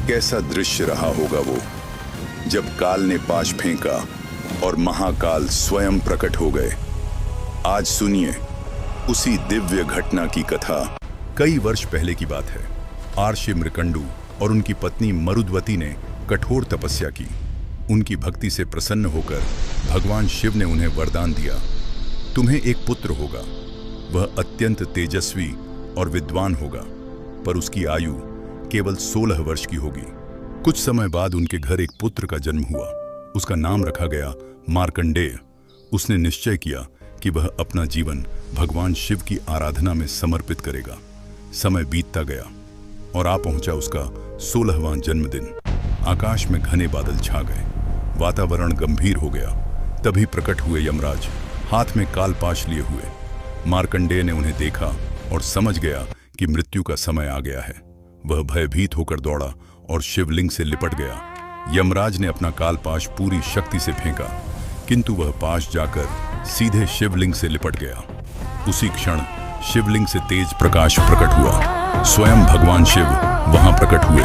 कैसा दृश्य रहा होगा वो, जब काल ने पाश फेंका और महाकाल स्वयं प्रकट हो गए। आज सुनिए उसी दिव्य घटना की कथा। कई वर्ष पहले की बात है। आर्षि मृकंडू और उनकी पत्नी मरुद्वती ने कठोर तपस्या की। उनकी भक्ति से प्रसन्न होकर भगवान शिव ने उन्हें वरदान दिया, तुम्हें एक पुत्र होगा। वह अत्यंत तेजस्वी और विद्वान होगा, पर उसकी आयु केवल 16 वर्ष की होगी। कुछ समय बाद उनके घर एक पुत्र का जन्म हुआ। उसका नाम रखा गया मार्कंडेय। उसने निश्चय किया कि वह अपना जीवन भगवान शिव की आराधना में समर्पित करेगा। समय बीतता गया और आ पहुंचा उसका 16वां जन्मदिन। आकाश में घने बादल छा गए, वातावरण गंभीर हो गया। तभी प्रकट हुए यमराज, हाथ में कालपाश लिए हुए। मार्कंडेय ने उन्हें देखा और समझ गया कि मृत्यु का समय आ गया है। वह भयभीत होकर दौड़ा और शिवलिंग से लिपट गया। यमराज ने अपना कालपाश पूरी शक्ति से फेंका, किंतु वह पाश जाकर सीधे शिवलिंग से लिपट गया। उसी क्षण शिवलिंग से तेज प्रकाश प्रकट हुआ। स्वयं भगवान शिव वहां प्रकट हुए।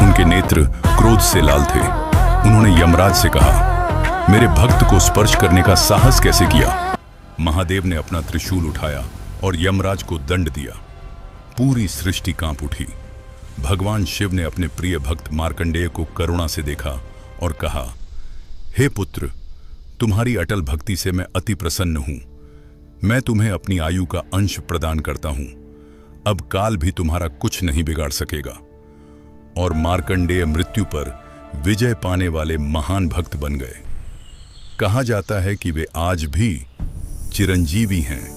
उनके नेत्र क्रोध से लाल थे। उन्होंने यमराज से कहा, मेरे भक्त को स्पर्श करने का साहस कैसे किया? महादेव ने अपना त्रिशूल उठाया और यमराज को दंड दिया। पूरी सृष्टि कांप उठी। भगवान शिव ने अपने प्रिय भक्त मार्कंडेय को करुणा से देखा और कहा, हे पुत्र, तुम्हारी अटल भक्ति से मैं अति प्रसन्न हूं। मैं तुम्हें अपनी आयु का अंश प्रदान करता हूं। अब काल भी तुम्हारा कुछ नहीं बिगाड़ सकेगा। और मार्कंडेय मृत्यु पर विजय पाने वाले महान भक्त बन गए। कहा जाता है कि वे आज भी चिरंजीवी हैं।